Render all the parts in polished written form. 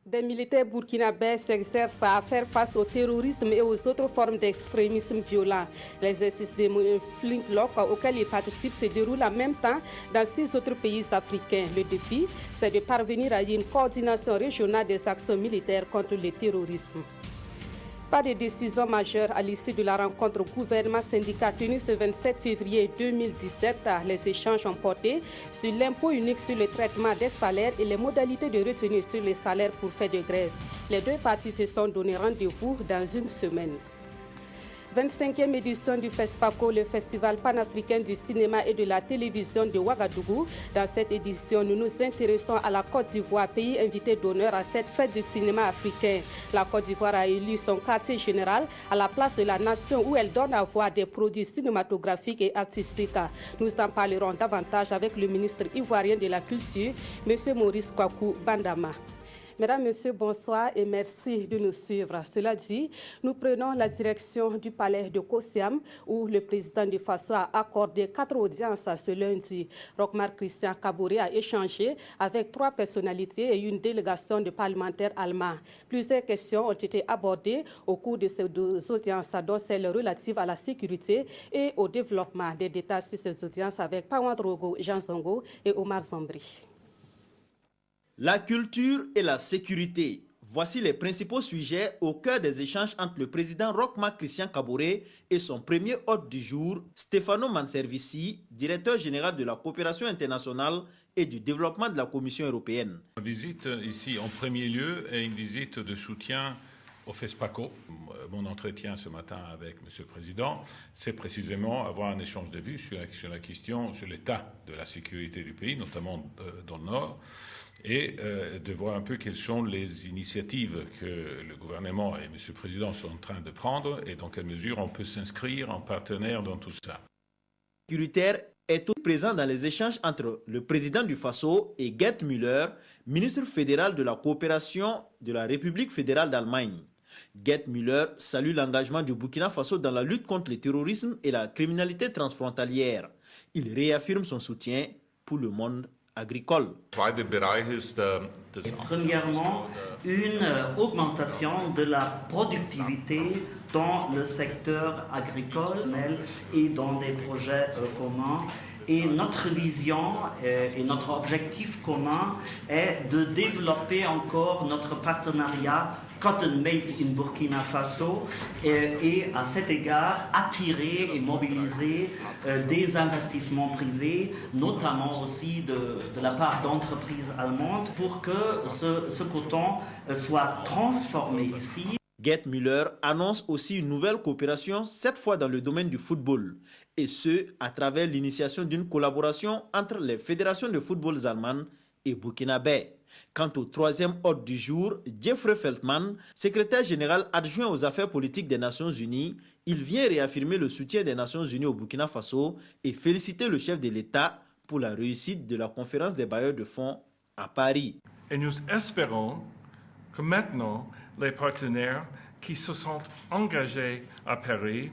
Des militaires burkinabés s'exercent à faire face au terrorisme et aux autres formes d'extrémisme violent. L'exercice des Flintlock auquel ils participent se déroule en même temps dans 6 autres pays africains. Le défi, c'est de parvenir à une coordination régionale des actions militaires contre le terrorisme. Pas de décision majeure à l'issue de la rencontre gouvernement-syndicat tenue ce 27 février 2017. Les échanges ont porté sur l'impôt unique sur le traitement des salaires et les modalités de retenue sur les salaires pour faire de grève. Les deux parties se sont donné rendez-vous dans une semaine. 25e édition du FESPACO, le Festival panafricain du cinéma et de la télévision de Ouagadougou. Dans cette édition, nous nous intéressons à la Côte d'Ivoire, pays invité d'honneur à cette fête du cinéma africain. La Côte d'Ivoire a élu son quartier général à la place de la nation où elle donne à voir des produits cinématographiques et artistiques. Nous en parlerons davantage avec le ministre ivoirien de la Culture, M. Maurice Kwaku Bandama. Mesdames, Messieurs, bonsoir et merci de nous suivre. Cela dit, nous prenons la direction du palais de Kosiam où le président du FASO a accordé 4 audiences ce lundi. Roch-Marc Christian Kaboré a échangé avec 3 personnalités et une délégation de parlementaires allemands. Plusieurs questions ont été abordées au cours de ces 2 audiences, dont celle relative à la sécurité et au développement. Des détails sur ces audiences avec Pawandrogo Jean Zongo et Omar Zambri. La culture et la sécurité. Voici les principaux sujets au cœur des échanges entre le président Roch-Marc Christian Kaboré et son premier hôte du jour, Stefano Manservisi, directeur général de la coopération internationale et du développement de la Commission européenne. La visite ici en premier lieu est une visite de soutien au FESPACO. Mon entretien ce matin avec M. le Président, c'est précisément avoir un échange de vues sur la question, sur l'état de la sécurité du pays, notamment dans le Nord, et de voir un peu quelles sont les initiatives que le gouvernement et M. le Président sont en train de prendre et dans quelle mesure on peut s'inscrire en partenaire dans tout ça. Sécuritaire est tout présent dans les échanges entre le président du FASO et Gerd Müller, ministre fédéral de la coopération de la République fédérale d'Allemagne. Gerd Müller salue l'engagement du Burkina Faso dans la lutte contre le terrorisme et la criminalité transfrontalière. Il réaffirme son soutien pour le monde agricole. Premièrement, une augmentation de la productivité dans le secteur agricole et dans des projets communs. Et notre vision et notre objectif commun est de développer encore notre partenariat Cotton Made in Burkina Faso et à cet égard attirer et mobiliser des investissements privés, notamment aussi de la part d'entreprises allemandes, pour que ce coton soit transformé ici. Gerd Müller annonce aussi une nouvelle coopération, cette fois dans le domaine du football, et ce, à travers l'initiation d'une collaboration entre les fédérations de football allemandes et burkinabé. Quant au 3e hôte du jour, Jeffrey Feltman, secrétaire général adjoint aux affaires politiques des Nations Unies, il vient réaffirmer le soutien des Nations Unies au Burkina Faso et féliciter le chef de l'État pour la réussite de la conférence des bailleurs de fonds à Paris. Et nous espérons que maintenant, les partenaires qui se sont engagés à Paris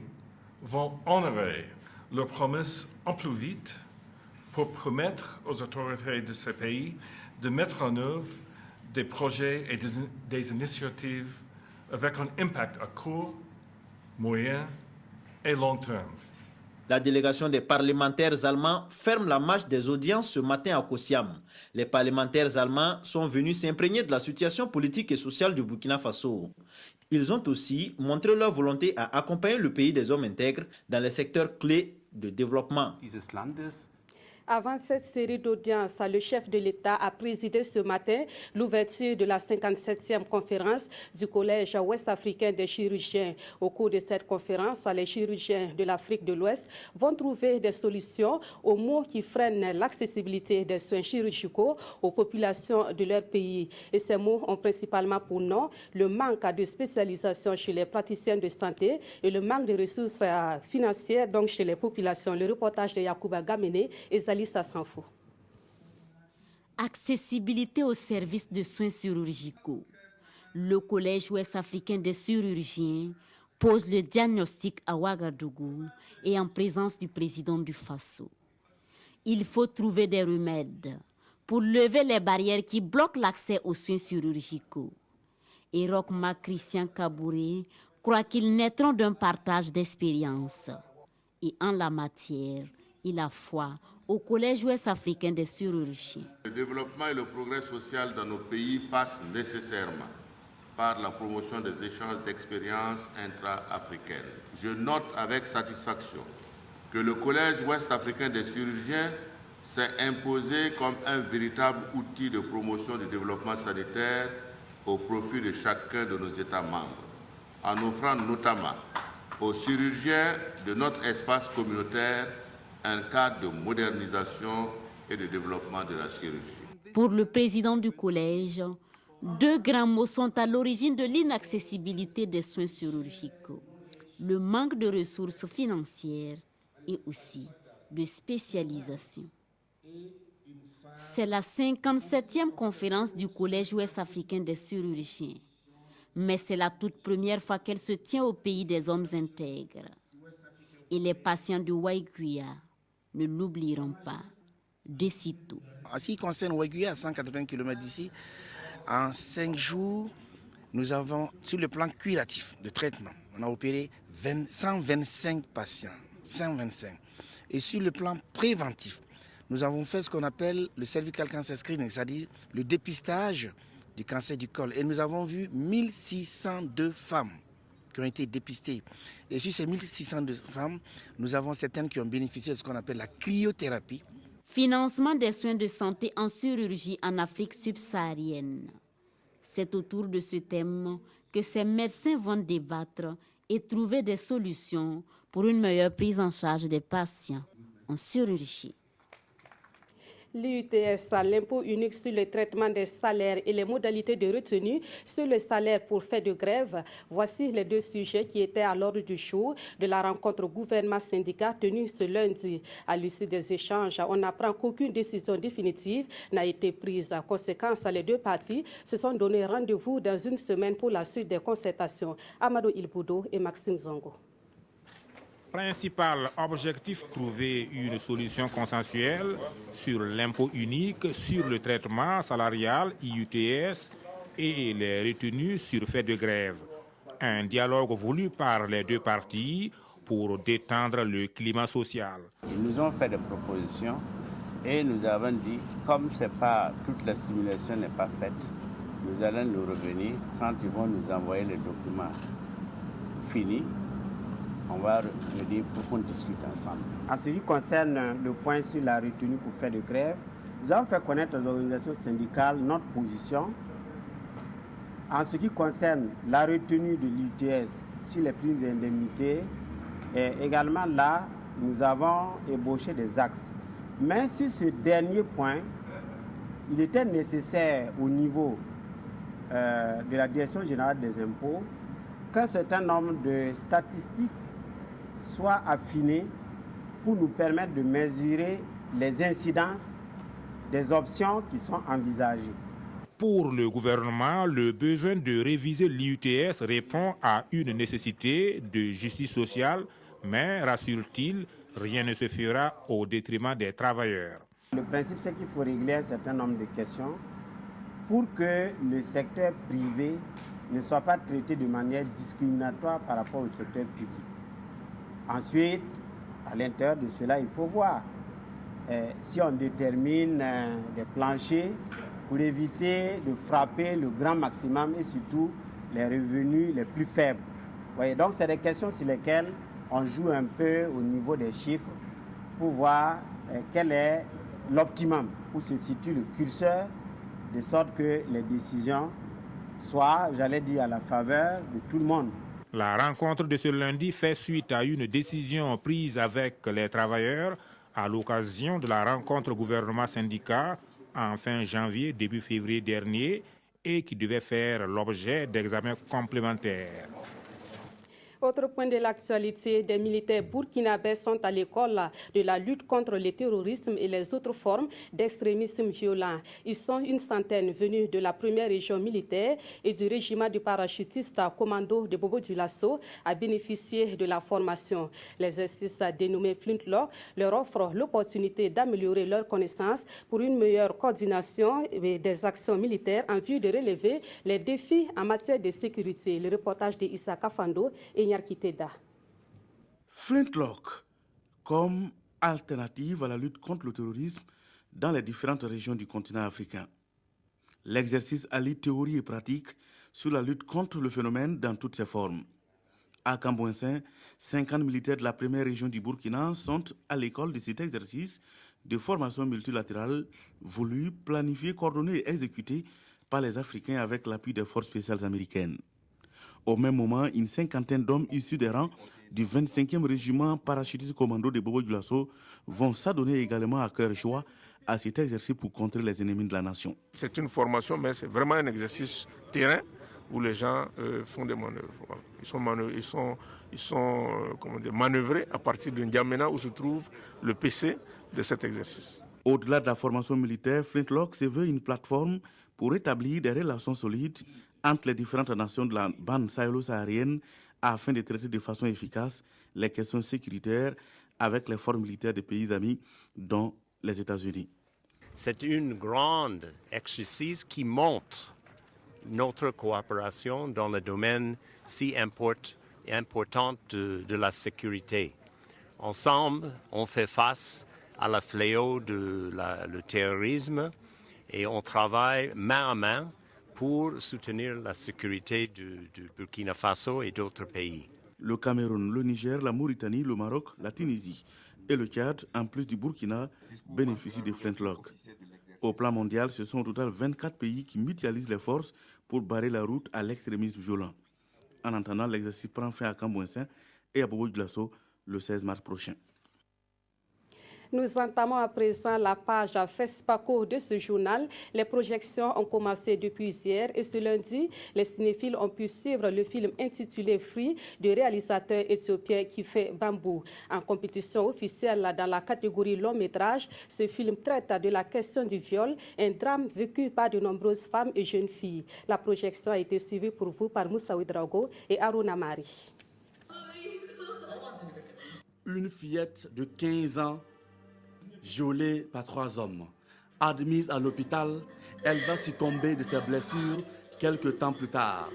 vont honorer leurs promesses en plus vite pour permettre aux autorités de ces pays de mettre en œuvre des projets et des initiatives avec un impact à court, moyen et long terme. La délégation des parlementaires allemands ferme la marche des audiences ce matin à Kosiam. Les parlementaires allemands sont venus s'imprégner de la situation politique et sociale du Burkina Faso. Ils ont aussi montré leur volonté à accompagner le pays des hommes intègres dans les secteurs clés de développement. Avant cette série d'audiences, le chef de l'État a présidé ce matin l'ouverture de la 57e conférence du Collège ouest-africain des chirurgiens. Au cours de cette conférence, les chirurgiens de l'Afrique de l'Ouest vont trouver des solutions aux maux qui freinent l'accessibilité des soins chirurgicaux aux populations de leur pays. Et ces maux ont principalement pour nom le manque de spécialisation chez les praticiens de santé et le manque de ressources financières donc chez les populations. Le reportage de Yacouba Gamene et Accessibilité aux services de soins chirurgicaux. Le Collège ouest-africain des chirurgiens pose le diagnostic à Ouagadougou et en présence du président du FASO. Il faut trouver des remèdes pour lever les barrières qui bloquent l'accès aux soins chirurgicaux. et Rochma Christian Kabouré croit qu'ils naîtront d'un partage d'expériences. Et en la matière, il a foi au Collège ouest africain des chirurgiens. Le développement et le progrès social dans nos pays passent nécessairement par la promotion des échanges d'expériences intra-africaines. Je note avec satisfaction que le Collège ouest africain des chirurgiens s'est imposé comme un véritable outil de promotion du développement sanitaire au profit de chacun de nos États membres, en offrant notamment aux chirurgiens de notre espace communautaire un cadre de modernisation et de développement de la chirurgie. Pour le président du collège, 2 grands mots sont à l'origine de l'inaccessibilité des soins chirurgicaux. Le manque de ressources financières et aussi de spécialisation. C'est la 57e conférence du Collège ouest africain des chirurgiens, mais c'est la toute première fois qu'elle se tient au pays des hommes intègres. Et les patients de Waiguya ne l'oublieront pas de sitôt. En ce qui concerne Waiguya, à 180 km d'ici, en 5 jours, nous avons, sur le plan curatif de traitement, on a opéré 125 patients. 125. Et sur le plan préventif, nous avons fait ce qu'on appelle le cervical cancer screening, c'est-à-dire le dépistage du cancer du col. Et nous avons vu 1602 femmes qui ont été dépistées. Et sur ces 1602 femmes, nous avons certaines qui ont bénéficié de ce qu'on appelle la cryothérapie. Financement des soins de santé en chirurgie en Afrique subsaharienne. C'est autour de ce thème que ces médecins vont débattre et trouver des solutions pour une meilleure prise en charge des patients en chirurgie. L'UTS, l'impôt unique sur le traitement des salaires et les modalités de retenue sur le salaire pour fait de grève. Voici les 2 sujets qui étaient à l'ordre du jour de la rencontre gouvernement-syndicat tenue ce lundi. À l'issue des échanges, on apprend qu'aucune décision définitive n'a été prise. En conséquence, les 2 parties se sont donné rendez-vous dans une semaine pour la suite des concertations. Amadou Ilboudo et Maxime Zongo. Principal objectif, trouver une solution consensuelle sur l'impôt unique, sur le traitement salarial IUTS et les retenues sur fait de grève. Un dialogue voulu par les 2 parties pour détendre le climat social. Ils nous ont fait des propositions et nous avons dit, comme toute la simulation n'est pas faite, nous allons nous revenir quand ils vont nous envoyer les documents finis. On va venir pour qu'on discute ensemble. En ce qui concerne le point sur la retenue pour faire de grève, nous avons fait connaître aux organisations syndicales notre position. En ce qui concerne la retenue de l'UTS sur les primes et indemnités, et également là, nous avons ébauché des axes. Mais sur ce dernier point, il était nécessaire au niveau de la Direction générale des impôts qu'un certain nombre de statistiques soient affinés pour nous permettre de mesurer les incidences des options qui sont envisagées. Pour le gouvernement, le besoin de réviser l'IUTS répond à une nécessité de justice sociale, mais, rassure-t-il, rien ne se fera au détriment des travailleurs. Le principe, c'est qu'il faut régler un certain nombre de questions pour que le secteur privé ne soit pas traité de manière discriminatoire par rapport au secteur public. Ensuite, à l'intérieur de cela, il faut voir si on détermine des planchers pour éviter de frapper le grand maximum et surtout les revenus les plus faibles. Voyez, donc, c'est des questions sur lesquelles on joue un peu au niveau des chiffres pour voir quel est l'optimum, où se situe le curseur, de sorte que les décisions soient, j'allais dire, à la faveur de tout le monde. La rencontre de ce lundi fait suite à une décision prise avec les travailleurs à l'occasion de la rencontre gouvernement-syndicat en fin janvier, début février dernier et qui devait faire l'objet d'examens complémentaires. Autre point de l'actualité, des militaires burkinabés sont à l'école de la lutte contre le terrorisme et les autres formes d'extrémisme violent. Ils sont une centaine venus de la première région militaire et du régiment du parachutiste commando de Bobo Dioulasso à bénéficier de la formation. L'exercice dénommé Flintlock leur offre l'opportunité d'améliorer leurs connaissances pour une meilleure coordination des actions militaires en vue de relever les défis en matière de sécurité. Le reportage de Issa Kafando et Nyarkiteda. Flintlock comme alternative à la lutte contre le terrorisme dans les différentes régions du continent africain. L'exercice allie théorie et pratique sur la lutte contre le phénomène dans toutes ses formes. À Cambouensin, 50 militaires de la première région du Burkina sont à l'école de cet exercice de formation multilatérale voulu, planifié, coordonné et exécuté par les Africains avec l'appui des forces spéciales américaines. Au même moment, une cinquantaine d'hommes issus des rangs du 25e régiment parachutiste commando de Bobo Dioulasso vont s'adonner également à cœur joie à cet exercice pour contrer les ennemis de la nation. C'est une formation, mais c'est vraiment un exercice terrain où les gens font des manœuvres. Ils sont manœuvrés à partir de N'Djamena où se trouve le PC de cet exercice. Au-delà de la formation militaire, Flintlock se veut une plateforme pour établir des relations solides entre les différentes nations de la bande sahélo-saharienne afin de traiter de façon efficace les questions sécuritaires avec les forces militaires des pays amis, dont les États-Unis. C'est une grande exercice qui montre notre coopération dans le domaine si important de la sécurité. Ensemble, on fait face à la fléau du terrorisme et on travaille main à main pour soutenir la sécurité du Burkina Faso et d'autres pays. Le Cameroun, le Niger, la Mauritanie, le Maroc, la Tunisie et le Tchad, en plus du Burkina, bénéficient de Flintlock. Au plan mondial, ce sont au total 24 pays qui mutualisent les forces pour barrer la route à l'extrémisme violent. En attendant, l'exercice prend fin à Cambouensin et à Bobo Dioulasso le 16 mars prochain. Nous entamons à présent la page FESPACO de ce journal. Les projections ont commencé depuis hier et ce lundi, les cinéphiles ont pu suivre le film intitulé Free du réalisateur éthiopien Kifé Bambou. En compétition officielle dans la catégorie long métrage, ce film traite de la question du viol, un drame vécu par de nombreuses femmes et jeunes filles. La projection a été suivie pour vous par Moussa Ouedraogo et Aruna Mari. Une fillette de 15 ans violée par 3 hommes. Admise à l'hôpital, elle va succomber de ses blessures quelques temps plus tard.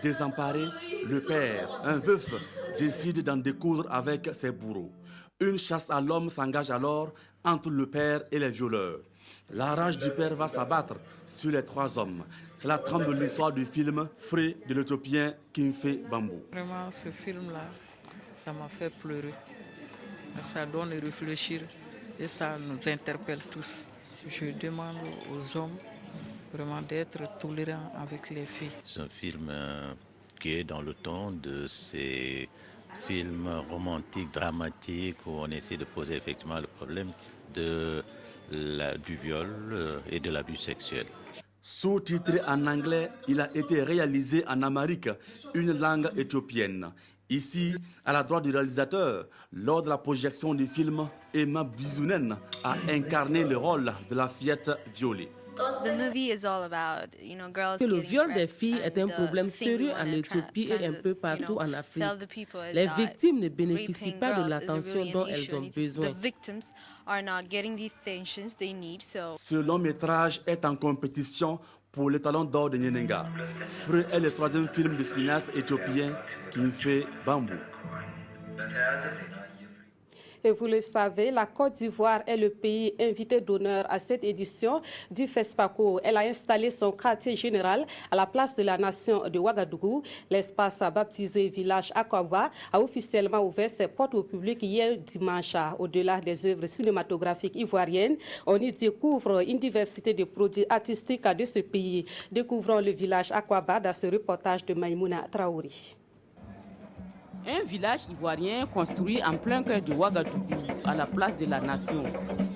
Désemparé, le père, un veuf, décide d'en découdre avec ses bourreaux. Une chasse à l'homme s'engage alors entre le père et les violeurs. La rage du père va s'abattre sur les 3 hommes. C'est la trame de l'histoire du film Free de l'Éthiopien Kifé Bambou. Vraiment, ce film-là, ça m'a fait pleurer. Ça donne réfléchir. Et ça nous interpelle tous. Je demande aux hommes vraiment d'être tolérants avec les filles. C'est un film qui est dans le ton de ces films romantiques, dramatiques, où on essaie de poser effectivement le problème du viol et de l'abus sexuel. Sous-titré en anglais, il a été réalisé en amharique, une langue éthiopienne. Ici, à la droite du réalisateur, lors de la projection du film, Emma Bizounen a incarné le rôle de la fillette violée. Que le viol des filles est un problème sérieux en Éthiopie et un peu partout en Afrique. Les victimes ne bénéficient pas de l'attention dont elles ont besoin. Ce long métrage est en compétition pour le Talon d'or de Nyenenga. Free est le 3e film du cinéaste éthiopien Kifé Bambou. Et vous le savez, la Côte d'Ivoire est le pays invité d'honneur à cette édition du FESPACO. Elle a installé son quartier général à la place de la nation de Ouagadougou. L'espace baptisé Village Akwaba a officiellement ouvert ses portes au public hier dimanche. Au-delà des œuvres cinématographiques ivoiriennes, on y découvre une diversité de produits artistiques de ce pays. Découvrons le village Akwaba dans ce reportage de Maïmouna Traouri. Un village ivoirien construit en plein cœur de Ouagadougou, à la place de la nation.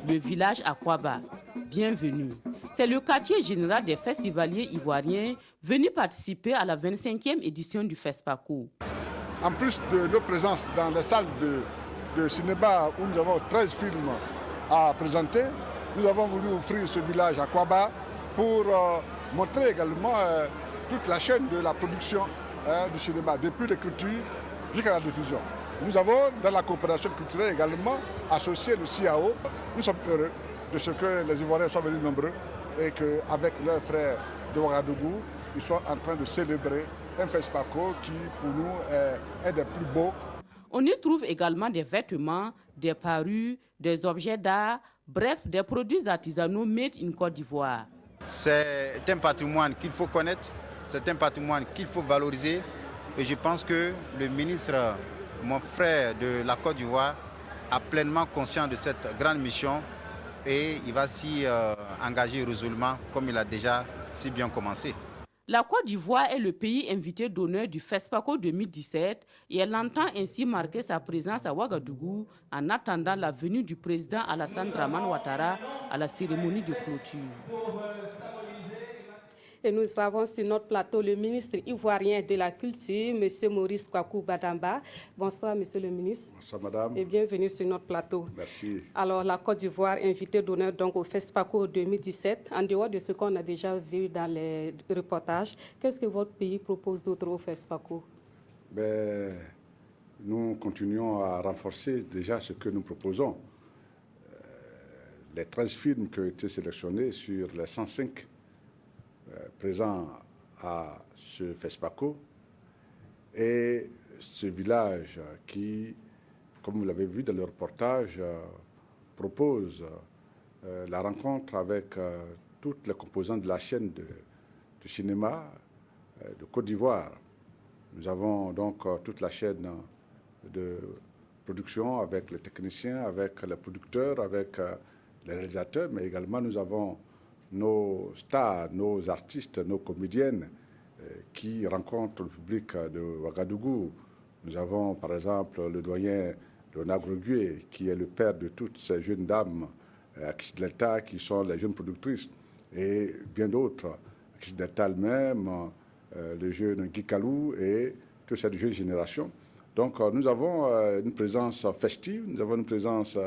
Le village Akwaba. Bienvenue. C'est le quartier général des festivaliers ivoiriens venus participer à la 25e édition du FESPACO. en plus de nos présences dans les salles de cinéma où nous avons 13 films à présenter, nous avons voulu offrir ce village à Kwaba pour montrer également toute la chaîne de la production du cinéma, depuis l'écriture jusqu'à la diffusion. Nous avons, dans la coopération culturelle également, associé le CIAO. Nous sommes heureux de ce que les Ivoiriens soient venus nombreux et qu'avec leurs frères de Ouagadougou, ils soient en train de célébrer un FESPACO qui, pour nous, est des plus beaux. On y trouve également des vêtements, des parures, des objets d'art, bref, des produits artisanaux made in Côte d'Ivoire. C'est un patrimoine qu'il faut connaître, c'est un patrimoine qu'il faut valoriser. Et je pense que le ministre, mon frère de la Côte d'Ivoire, a pleinement conscience de cette grande mission et il va s'y engager résolument comme il a déjà si bien commencé. La Côte d'Ivoire est le pays invité d'honneur du FESPACO 2017 et elle entend ainsi marquer sa présence à Ouagadougou en attendant la venue du président Alassane Dramane Ouattara à la cérémonie de clôture. Et nous avons sur notre plateau le ministre ivoirien de la Culture, M. Maurice Kwaku Badamba. Bonsoir, M. le ministre. Bonsoir, madame. Et bienvenue sur notre plateau. Merci. Alors, la Côte d'Ivoire, invitée d'honneur donc au FESPACO 2017. En dehors de ce qu'on a déjà vu dans les reportages, qu'est-ce que votre pays propose d'autre au FESPACO? Nous continuons à renforcer déjà ce que nous proposons. Les 13 films qui ont été sélectionnés sur les 105 présent à ce FESPACO et ce village qui, comme vous l'avez vu dans le reportage, propose la rencontre avec toutes les composantes de la chaîne du cinéma de Côte d'Ivoire. Nous avons donc toute la chaîne de production avec les techniciens, avec les producteurs, avec les réalisateurs, mais également nous avons nos stars, nos artistes, nos comédiennes qui rencontrent le public de Ouagadougou. Nous avons par exemple le doyen Léonard Gregué, qui est le père de toutes ces jeunes dames à Kisdelta, qui sont les jeunes productrices, et bien d'autres, à Kisdelta elle-même, le jeune Guy Kalou et toute cette jeune génération. Donc nous avons une présence festive, nous avons une présence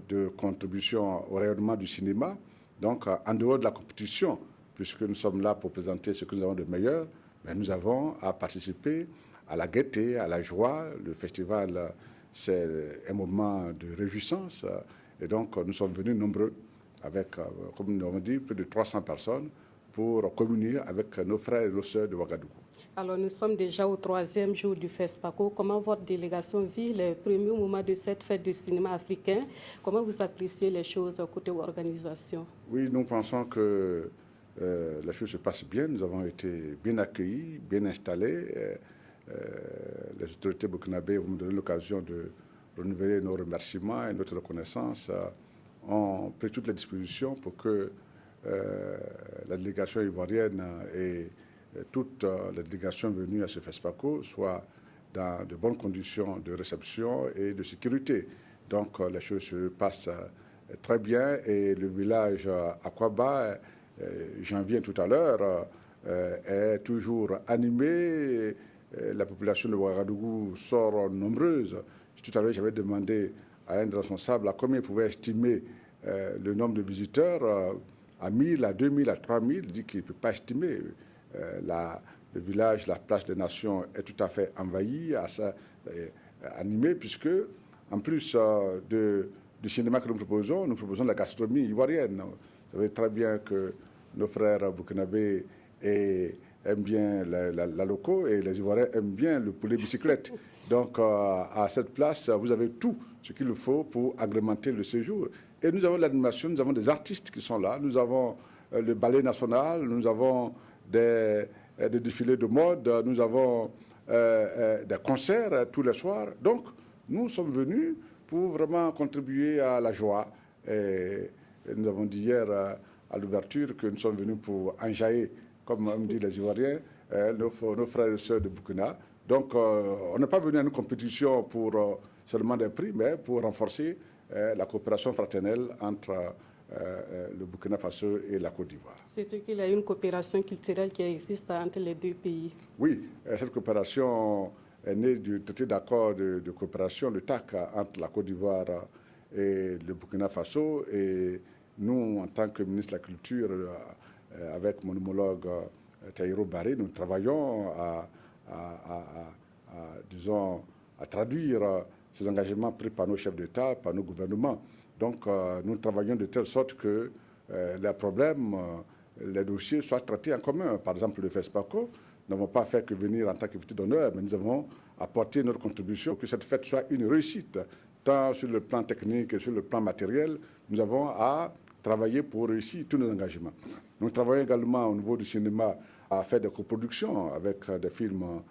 de contribution au rayonnement du cinéma, donc en dehors de la compétition, puisque nous sommes là pour présenter ce que nous avons de meilleur, mais nous avons à participer à la gaieté, à la joie. Le festival, c'est un moment de réjouissance, et donc nous sommes venus nombreux, avec, comme nous l'avons dit, plus de 300 personnes, pour communier avec nos frères et nos sœurs de Ouagadougou. Alors, nous sommes déjà au 3e jour du FESPACO. Comment votre délégation vit les premiers moments de cette fête du cinéma africain? Comment vous appréciez les choses côté organisation? Oui, nous pensons que la chose se passe bien. Nous avons été bien accueillis, bien installés. Les autorités burkinabées vont nous donner l'occasion de renouveler nos remerciements et notre reconnaissance. Ont pris toutes les dispositions pour que la délégation ivoirienne et toute la délégation venue à ce FESPACO soit dans de bonnes conditions de réception et de sécurité. Donc les choses se passent très bien et le village Akwaba, j'en viens tout à l'heure, est toujours animé. La population de Ouagadougou sort nombreuse. Tout à l'heure, j'avais demandé à un responsable à combien il pouvait estimer le nombre de visiteurs, à 1000, à 2000, à 3000. Il dit qu'il ne peut pas estimer. Le village, la place des Nations est tout à fait envahi, animé, puisque en plus du cinéma que nous proposons de la gastronomie ivoirienne. Vous savez très bien que nos frères burkinabés aiment bien la loco et les Ivoiriens aiment bien le poulet bicyclette. Donc à cette place, vous avez tout ce qu'il faut pour agrémenter le séjour. Et nous avons l'animation, nous avons des artistes qui sont là, nous avons le ballet national, nous avons des défilés de mode, nous avons des concerts tous les soirs. Donc, nous sommes venus pour vraiment contribuer à la joie. Et nous avons dit hier à l'ouverture que nous sommes venus pour enjailler, comme on dit les Ivoiriens, nos frères et sœurs de Burkina. Donc, on n'est pas venu à une compétition pour seulement des prix, mais pour renforcer la coopération fraternelle entre le Burkina Faso et la Côte d'Ivoire. C'est qu'il y a une coopération culturelle qui existe entre les deux pays. Oui, cette coopération est née du traité d'accord de coopération, le TAC, entre la Côte d'Ivoire et le Burkina Faso. Et nous, en tant que ministre de la Culture, avec mon homologue Tahirou Barry, nous travaillons à traduire ces engagements pris par nos chefs d'État, par nos gouvernements. Donc, nous travaillons de telle sorte que les problèmes, les dossiers soient traités en commun. Par exemple, le FESPACO, nous n'avons pas fait que venir en tant qu'invité d'honneur, mais nous avons apporté notre contribution pour que cette fête soit une réussite, tant sur le plan technique que sur le plan matériel. Nous avons à travailler pour réussir tous nos engagements. Nous travaillons également au niveau du cinéma à faire des coproductions avec des films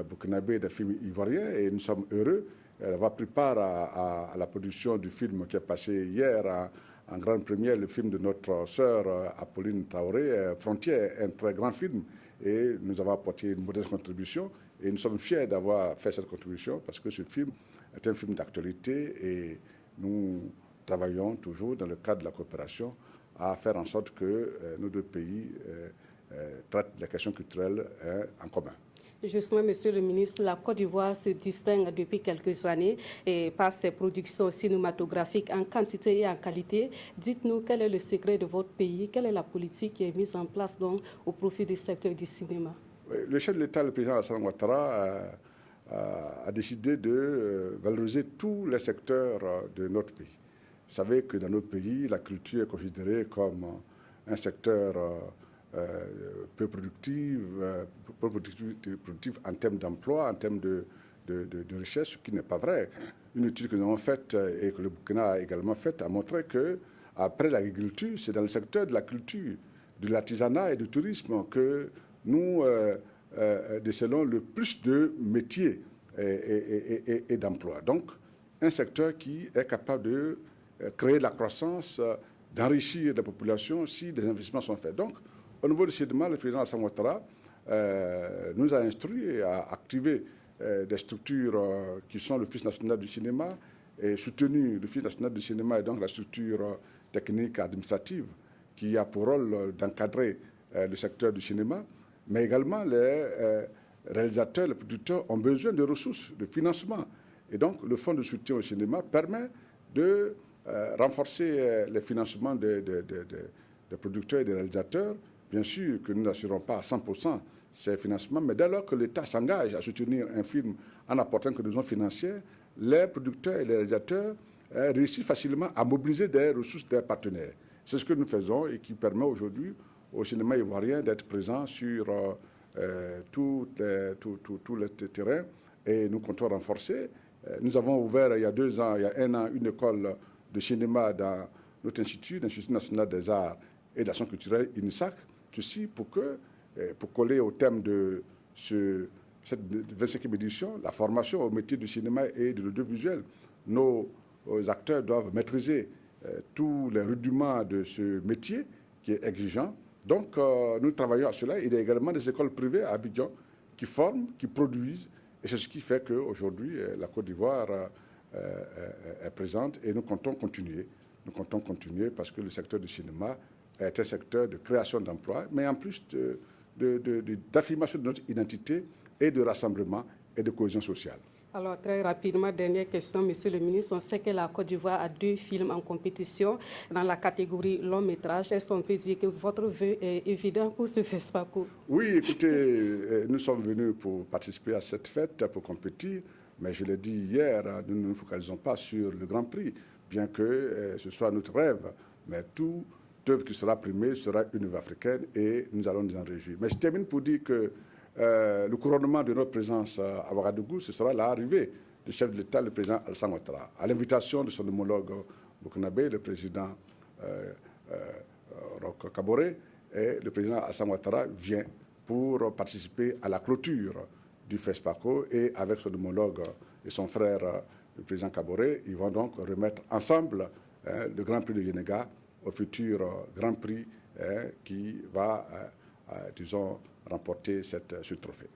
burkinabés, des films ivoiriens, et nous sommes heureux d'avoir pris part à la production du film qui est passé hier en grande première, le film de notre sœur Apolline Traoré, Frontières, un très grand film, et nous avons apporté une modeste contribution, et nous sommes fiers d'avoir fait cette contribution parce que ce film est un film d'actualité et nous travaillons toujours dans le cadre de la coopération à faire en sorte que nos deux pays traitent les questions culturelles en commun. Justement, Monsieur le ministre, la Côte d'Ivoire se distingue depuis quelques années par ses productions cinématographiques en quantité et en qualité. Dites-nous quel est le secret de votre pays, quelle est la politique qui est mise en place donc, au profit du secteur du cinéma? Le chef de l'État, le président Alassane Ouattara, a décidé de valoriser tous les secteurs de notre pays. Vous savez que dans notre pays, la culture est considérée comme un secteur peu productif en termes d'emploi, en termes de richesse, ce qui n'est pas vrai. Une étude que nous avons faite et que le Burkina a également faite a montré qu'après l'agriculture, c'est dans le secteur de la culture, de l'artisanat et du tourisme que nous décelons le plus de métiers et d'emplois. Donc, un secteur qui est capable de créer de la croissance, d'enrichir la population si des investissements sont faits. Donc, au niveau du cinéma, le président Alassane Ouattara nous a instruit à activer des structures qui sont l'Office national du cinéma et soutenu l'Office national du cinéma et donc la structure technique administrative qui a pour rôle d'encadrer le secteur du cinéma, mais également les réalisateurs, les producteurs ont besoin de ressources, de financement. Et donc, le fonds de soutien au cinéma permet de renforcer les financements des producteurs et des réalisateurs. Bien sûr que nous n'assurons pas à 100% ces financements, mais dès lors que l'État s'engage à soutenir un film en apportant que des raisons financières, les producteurs et les réalisateurs réussissent facilement à mobiliser des ressources des partenaires. C'est ce que nous faisons et qui permet aujourd'hui au cinéma ivoirien d'être présent sur tout le terrain et nous comptons renforcer. Nous avons ouvert il y a 2 ans, il y a 1 an, une école de cinéma dans notre institut, l'Institut national des arts et de l'action culturelle, INISAC, ceci pour coller au thème de cette 25e édition, la formation au métier du cinéma et de l'audiovisuel. Nos acteurs doivent maîtriser tous les rudiments de ce métier qui est exigeant. Donc, nous travaillons à cela. Il y a également des écoles privées à Abidjan qui forment, qui produisent. Et c'est ce qui fait qu'aujourd'hui, la Côte d'Ivoire est présente et nous comptons continuer. Nous comptons continuer parce que le secteur du cinéma est un secteur de création d'emplois, mais en plus d'affirmation de notre identité et de rassemblement et de cohésion sociale. Alors, très rapidement, dernière question, Monsieur le ministre. On sait que la Côte d'Ivoire a 2 films en compétition dans la catégorie long métrage. Est-ce qu'on peut dire que votre vœu est évident pour ce FESPACO? Oui, écoutez, nous sommes venus pour participer à cette fête, pour compétir, mais je l'ai dit hier, nous ne nous focalisons pas sur le Grand Prix, bien que ce soit notre rêve, mais toute œuvre qui sera primée sera une œuvre africaine et nous allons nous en réjouir. Mais je termine pour dire que le couronnement de notre présence à Ouagadougou, ce sera l'arrivée du chef de l'État, le président Alassane Ouattara. À l'invitation de son homologue burkinabé, le président Roch Kaboré, et le président Alassane Ouattara vient pour participer à la clôture du FESPACO et avec son homologue et son frère, le président Kaboré, ils vont donc remettre ensemble le Grand Prix de Yenega au futur Grand Prix qui va, disons, remporter ce trophée.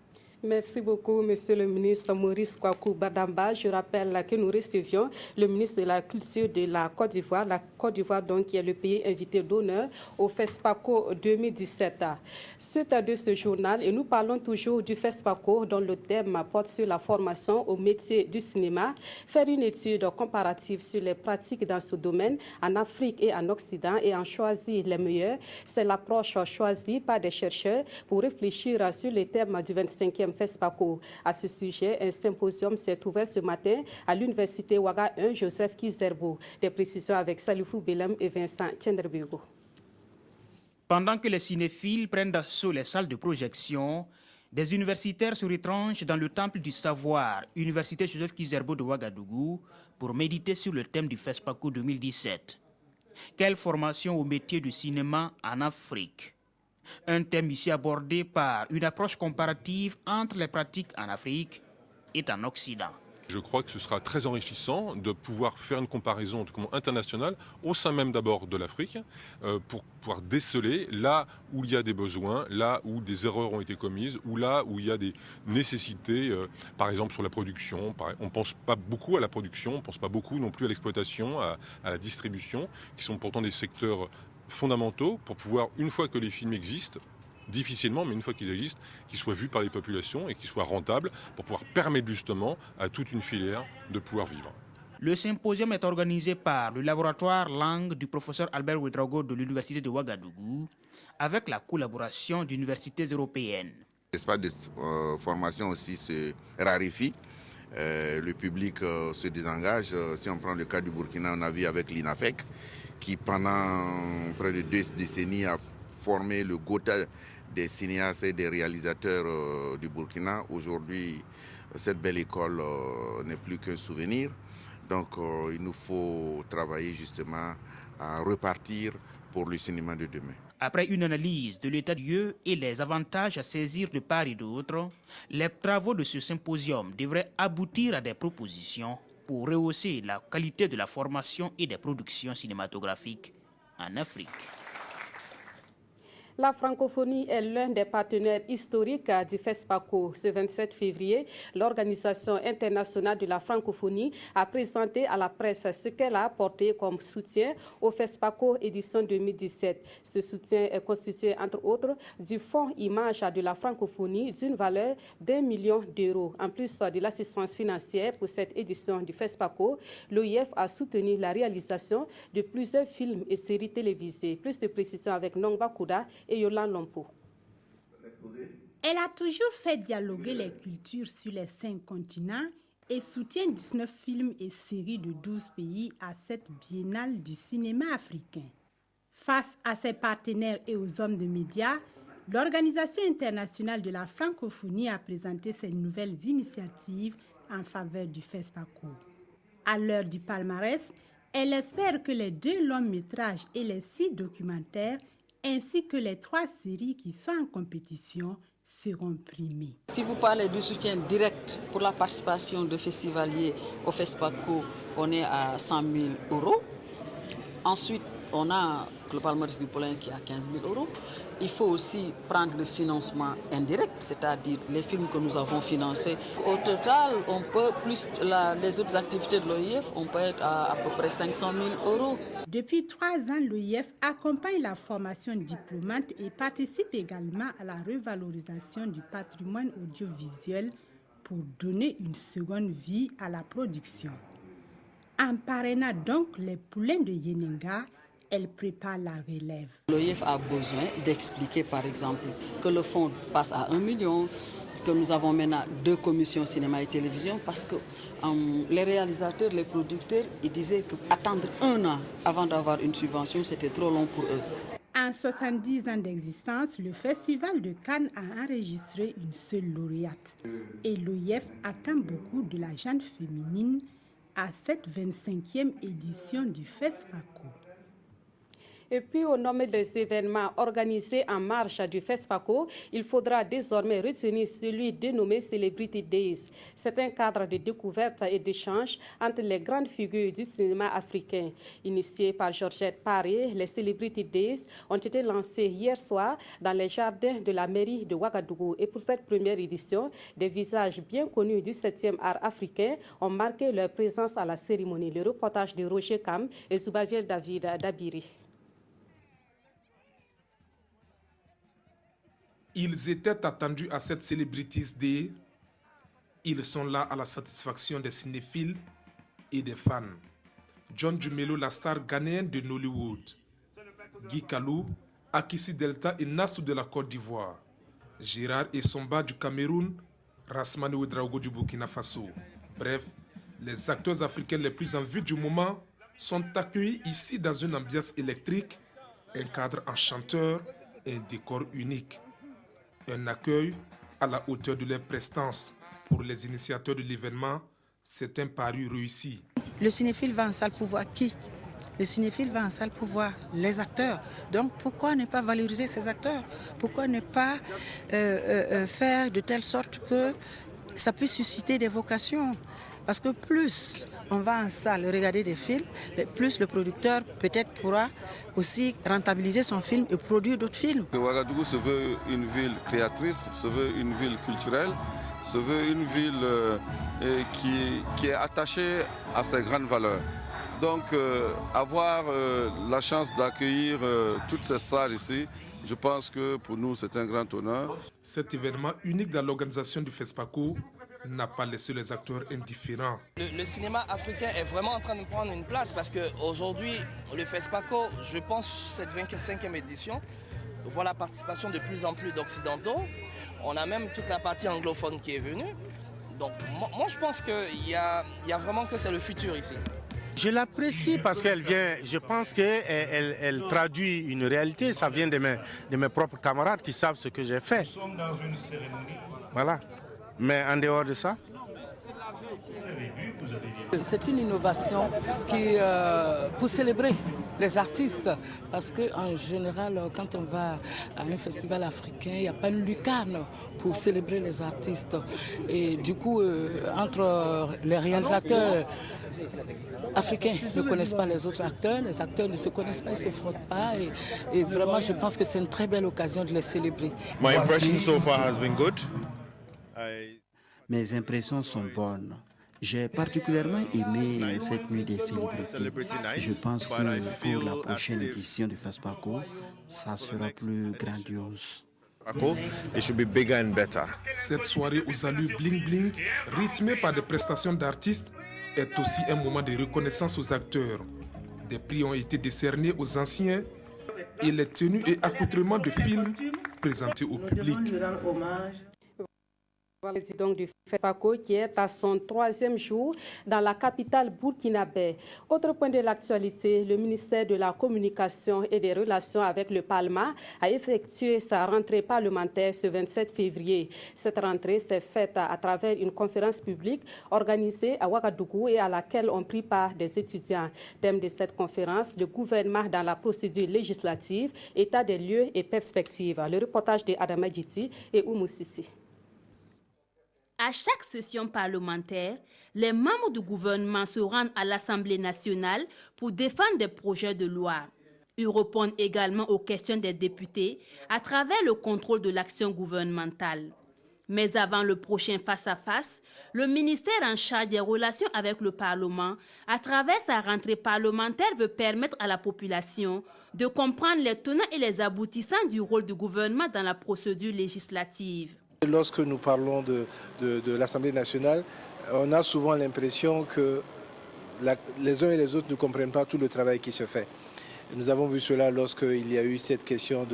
Merci beaucoup, Monsieur le ministre Maurice Kwaku Badamba. Je rappelle que nous recevions le ministre de la Culture de la Côte d'Ivoire. La Côte d'Ivoire, donc, qui est le pays invité d'honneur au FESPACO 2017. Suite de ce journal, et nous parlons toujours du FESPACO, dont le thème porte sur la formation au métier du cinéma. Faire une étude comparative sur les pratiques dans ce domaine en Afrique et en Occident et en choisir les meilleurs. C'est l'approche choisie par des chercheurs pour réfléchir sur les thèmes du 25e FESPACO. À ce sujet, un symposium s'est ouvert ce matin à l'université Ouaga 1 Joseph Kizerbo. Des précisions avec Salifou Belem et Vincent Tchenderbego. Pendant que les cinéphiles prennent d'assaut les salles de projection, des universitaires se retranchent dans le temple du savoir, Université Joseph Kizerbo de Ouagadougou, pour méditer sur le thème du FESPACO 2017. Quelle formation au métier du cinéma en Afrique? Un thème ici abordé par une approche comparative entre les pratiques en Afrique et en Occident. Je crois que ce sera très enrichissant de pouvoir faire une comparaison internationale au sein même d'abord de l'Afrique pour pouvoir déceler là où il y a des besoins, là où des erreurs ont été commises ou là où il y a des nécessités, par exemple sur la production. On ne pense pas beaucoup à la production, on ne pense pas beaucoup non plus à l'exploitation, à la distribution, qui sont pourtant des secteurs fondamentaux pour pouvoir, une fois que les films existent, difficilement, mais une fois qu'ils existent, qu'ils soient vus par les populations et qu'ils soient rentables pour pouvoir permettre justement à toute une filière de pouvoir vivre. Le symposium est organisé par le laboratoire langue du professeur Albert Ouedraogo de l'université de Ouagadougou avec la collaboration d'universités européennes. L'espace de formation aussi se raréfie. Le public se désengage. Si on prend le cas du Burkina, on a vu avec l'INAFEC qui pendant près de 2 décennies a formé le Gotha des cinéastes et des réalisateurs du Burkina. Aujourd'hui, cette belle école n'est plus qu'un souvenir. Donc il nous faut travailler justement à repartir pour le cinéma de demain. Après une analyse de l'état du lieu et les avantages à saisir de part et d'autre, les travaux de ce symposium devraient aboutir à des propositions pour rehausser la qualité de la formation et des productions cinématographiques en Afrique. La francophonie est l'un des partenaires historiques du FESPACO. Ce 27 février, l'Organisation internationale de la francophonie a présenté à la presse ce qu'elle a apporté comme soutien au FESPACO édition 2017. Ce soutien est constitué, entre autres, du fonds image de la francophonie d'une valeur d'1 million d'euros. En plus de l'assistance financière pour cette édition du FESPACO, l'OIF a soutenu la réalisation de plusieurs films et séries télévisées. Plus de précisions avec Nongba Kouda et Yolande Lompo. Elle a toujours fait dialoguer les cultures sur les 5 continents et soutient 19 films et séries de 12 pays à cette biennale du cinéma africain. Face à ses partenaires et aux hommes de médias, l'Organisation internationale de la francophonie a présenté ses nouvelles initiatives en faveur du FESPACO. À l'heure du palmarès, elle espère que les 2 longs métrages et les 6 documentaires ainsi que les 3 séries qui sont en compétition seront primées. Si vous parlez du soutien direct pour la participation de festivaliers au FESPACO, on est à 100 000 euros. Ensuite, on a le palmarès du Paulin qui est à 15 000 euros. Il faut aussi prendre le financement indirect, c'est-à-dire les films que nous avons financés. Au total, on peut, plus les autres activités de l'OIF, on peut être à peu près 500 000 euros. Depuis 3 ans, l'OIF accompagne la formation diplômante et participe également à la revalorisation du patrimoine audiovisuel pour donner une seconde vie à la production. En parrainant donc les poulains de Yenenga, elle prépare la relève. L'OIF a besoin d'expliquer, par exemple, que le fonds passe à 1 million, que nous avons maintenant 2 commissions cinéma et télévision, parce que les réalisateurs, les producteurs, ils disaient qu'attendre 1 an avant d'avoir une subvention, c'était trop long pour eux. En 70 ans d'existence, le Festival de Cannes a enregistré une seule lauréate. Et l'OIF attend beaucoup de la gente féminine à cette 25e édition du FESPACO. Et puis, au nom des événements organisés en marge du FESPACO, il faudra désormais retenir celui dénommé Celebrity Days. C'est un cadre de découverte et d'échange entre les grandes figures du cinéma africain. Initié par Georgette Paré, les Celebrity Days ont été lancés hier soir dans les jardins de la mairie de Ouagadougou. Et pour cette première édition, des visages bien connus du 7e art africain ont marqué leur présence à la cérémonie. Le reportage de Roger Kam et Zoubaviel David Dabiri. Ils étaient attendus à cette Celebrities Day. Ils sont là à la satisfaction des cinéphiles et des fans. John Dumelo, la star ghanéenne de Nollywood. Guy Kalou, Akissi Delta et Nastou de la Côte d'Ivoire. Gérard Essomba du Cameroun. Rasmane Ouedraogo du Burkina Faso. Bref, les acteurs africains les plus en vue du moment sont accueillis ici dans une ambiance électrique, un cadre enchanteur et un décor unique. Un accueil à la hauteur de leur prestance. Pour les initiateurs de l'événement, c'est un pari réussi. Le cinéphile va en salle pour voir qui? Le cinéphile va en salle pour voir les acteurs. Donc pourquoi ne pas valoriser ces acteurs? Pourquoi ne pas faire de telle sorte que ça puisse susciter des vocations? Parce que plus on va en salle regarder des films, plus le producteur peut-être pourra aussi rentabiliser son film et produire d'autres films. Ouagadougou se veut une ville créatrice, se veut une ville culturelle, se veut une ville qui est attachée à ses grandes valeurs. Donc avoir la chance d'accueillir toutes ces stars ici, je pense que pour nous c'est un grand honneur. Cet événement unique dans l'organisation du FESPACO n'a pas laissé les acteurs indifférents. Le cinéma africain est vraiment en train de prendre une place parce qu'aujourd'hui, le FESPACO, je pense, cette 25e édition, voit la participation de plus en plus d'Occidentaux. On a même toute la partie anglophone qui est venue. Donc moi je pense qu'il y a vraiment que c'est le futur ici. Je l'apprécie parce qu'elle vient, je pense qu'elle traduit une réalité, ça vient de mes propres camarades qui savent ce que j'ai fait. Voilà. Mais en dehors de ça, c'est une innovation qui, pour célébrer les artistes, parce qu'en général, quand on va à un festival africain, il n'y a pas une lucarne pour célébrer les artistes. Et du coup, entre les réalisateurs africains ne connaissent pas les autres acteurs, les acteurs ne se connaissent pas, ils ne se frottent pas. Et vraiment, je pense que c'est une très belle occasion de les célébrer. My impression so far has been good. Mes impressions sont bonnes. J'ai particulièrement aimé cette nuit des célébrités. Je pense que pour la prochaine édition du FESPACO, ça sera plus grandiose. It should be bigger and better. Cette soirée aux allures bling-bling, rythmée par des prestations d'artistes, est aussi un moment de reconnaissance aux acteurs. Des prix ont été décernés aux anciens et les tenues et accoutrements de films présentés au public. Voilà donc du FESPACO qui est à son 3e jour dans la capitale burkinabé. Autre point de l'actualité, le ministère de la Communication et des Relations avec le Parlement a effectué sa rentrée parlementaire ce 27 février. Cette rentrée s'est faite à travers une conférence publique organisée à Ouagadougou et à laquelle ont pris part des étudiants. Thème de cette conférence, le gouvernement dans la procédure législative, état des lieux et perspectives. Le reportage de Adama Djiti et Oumou Sissi. À chaque session parlementaire, les membres du gouvernement se rendent à l'Assemblée nationale pour défendre des projets de loi. Ils répondent également aux questions des députés à travers le contrôle de l'action gouvernementale. Mais avant le prochain face-à-face, le ministère en charge des relations avec le Parlement, à travers sa rentrée parlementaire, veut permettre à la population de comprendre les tenants et les aboutissants du rôle du gouvernement dans la procédure législative. Lorsque nous parlons de l'Assemblée nationale, on a souvent l'impression que les uns et les autres ne comprennent pas tout le travail qui se fait. Nous avons vu cela lorsqu'il y a eu cette question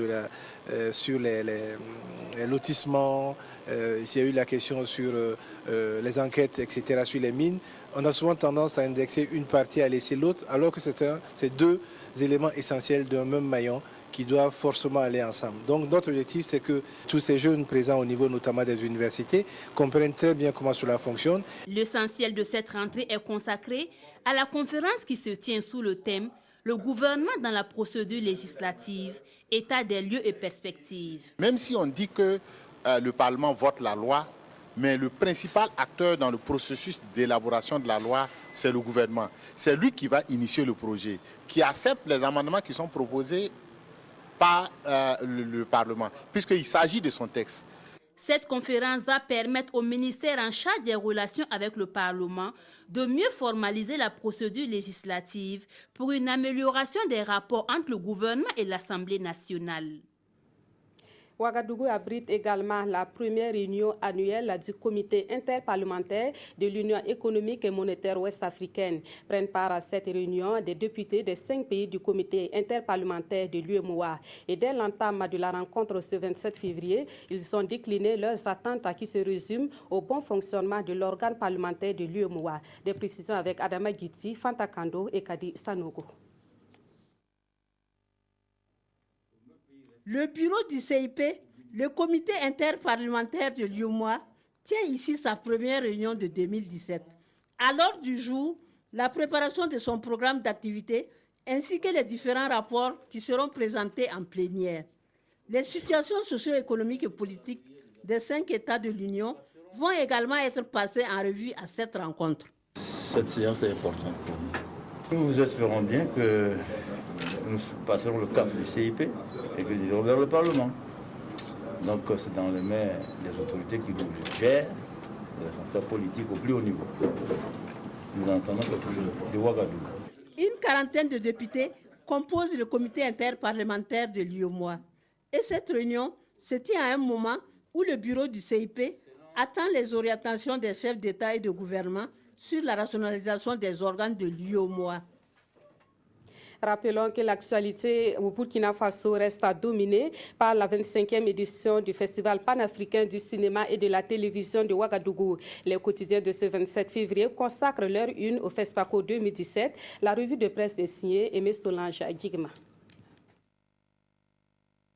sur les lotissements, il y a eu la question sur les enquêtes, etc., sur les mines. On a souvent tendance à indexer une partie, à laisser l'autre, alors que c'est deux éléments essentiels d'un même maillon qui doivent forcément aller ensemble. Donc notre objectif, c'est que tous ces jeunes présents au niveau notamment des universités comprennent très bien comment cela fonctionne. L'essentiel de cette rentrée est consacré à la conférence qui se tient sous le thème Le gouvernement dans la procédure législative, état des lieux et perspectives. Même si on dit que le Parlement vote la loi, mais le principal acteur dans le processus d'élaboration de la loi, c'est le gouvernement. C'est lui qui va initier le projet, qui accepte les amendements qui sont proposés par le Parlement, puisqu'il s'agit de son texte. Cette conférence va permettre au ministère en charge des relations avec le Parlement de mieux formaliser la procédure législative pour une amélioration des rapports entre le gouvernement et l'Assemblée nationale. Ouagadougou abrite également la première réunion annuelle du comité interparlementaire de l'Union économique et monétaire ouest-africaine. Prennent part à cette réunion des députés des 5 pays du comité interparlementaire de l'UEMOA. Et dès l'entame de la rencontre ce 27 février, ils ont décliné leurs attentes qui se résument au bon fonctionnement de l'organe parlementaire de l'UEMOA. Des précisions avec Adama Guiti, Fanta Kando et Kadi Sanogo. Le bureau du CIP, le comité interparlementaire de l'UEMOA, tient ici sa première réunion de 2017. À l'ordre du jour, la préparation de son programme d'activité ainsi que les différents rapports qui seront présentés en plénière. Les situations socio-économiques et politiques des 5 États de l'Union vont également être passées en revue à cette rencontre. Cette séance est importante pour nous. Nous espérons bien que nous passerons le cap du CIP et que nous irons vers le Parlement. Donc c'est dans les mains des autorités qui nous gèrent, des responsables politiques au plus haut niveau. Nous entendons quelque chose de Ouagadougou. Une quarantaine de députés composent le comité interparlementaire de l'UEMOA. Et cette réunion se tient à un moment où le bureau du CIP attend les orientations des chefs d'État et de gouvernement sur la rationalisation des organes de l'UEMOA. Rappelons que l'actualité au Burkina Faso reste dominée par la 25e édition du Festival panafricain du cinéma et de la télévision de Ouagadougou. Les quotidiens de ce 27 février consacrent leur une au FESPACO 2017. La revue de presse est signée Aimé Solange Guigma.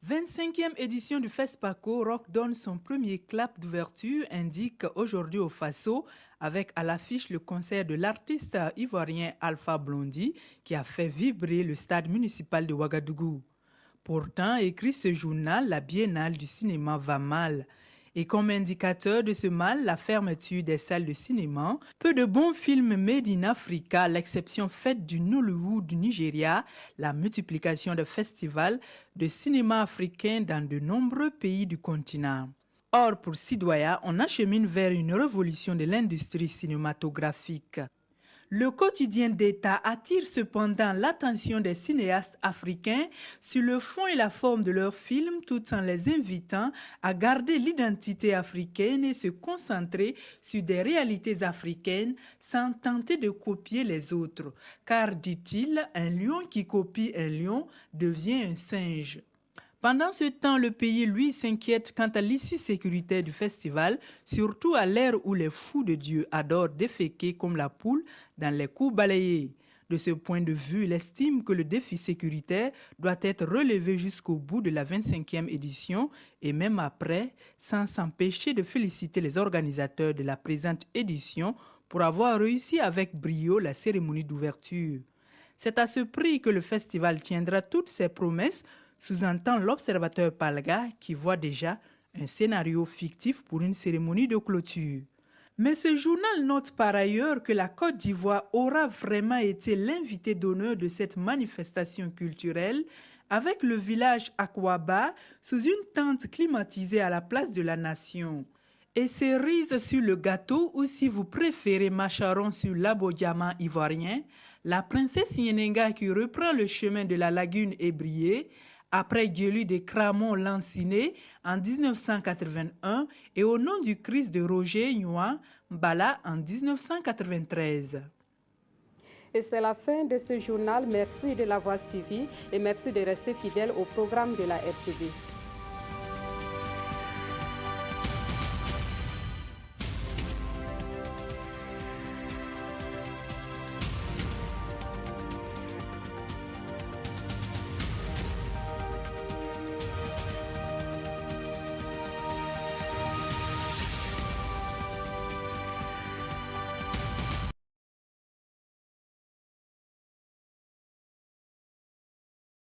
25e édition du FESPACO, Rock donne son premier clap d'ouverture, indique aujourd'hui au Faso, avec à l'affiche le concert de l'artiste ivoirien Alpha Blondy qui a fait vibrer le stade municipal de Ouagadougou. Pourtant, écrit ce journal, la biennale du cinéma va mal. Et comme indicateur de ce mal, la fermeture des salles de cinéma, peu de bons films made in Africa, à l'exception faite du Nollywood du Nigeria, la multiplication de festivals de cinéma africain dans de nombreux pays du continent. Or, pour Sidoya, on achemine vers une révolution de l'industrie cinématographique. Le quotidien d'État attire cependant l'attention des cinéastes africains sur le fond et la forme de leurs films tout en les invitant à garder l'identité africaine et se concentrer sur des réalités africaines sans tenter de copier les autres. Car, dit-il, un lion qui copie un lion devient un singe. Pendant ce temps, le pays, lui, s'inquiète quant à l'issue sécuritaire du festival, surtout à l'ère où les fous de Dieu adorent déféquer comme la poule dans les coups balayés. De ce point de vue, il estime que le défi sécuritaire doit être relevé jusqu'au bout de la 25e édition et même après, sans s'empêcher de féliciter les organisateurs de la présente édition pour avoir réussi avec brio la cérémonie d'ouverture. C'est à ce prix que le festival tiendra toutes ses promesses, sous-entend l'observateur Palga qui voit déjà un scénario fictif pour une cérémonie de clôture. Mais ce journal note par ailleurs que la Côte d'Ivoire aura vraiment été l'invité d'honneur de cette manifestation culturelle avec le village Akwaba sous une tente climatisée à la place de la nation. Et cerises sur le gâteau ou si vous préférez macharon sur l'aboyama ivoirien, la princesse Yenenga qui reprend le chemin de la lagune ébriée après Guelu de Cramont-Lanciné en 1981 et au nom du Christ de Roger Nguyen Mbala en 1993. Et c'est la fin de ce journal. Merci de l'avoir suivi et merci de rester fidèle au programme de la RTV.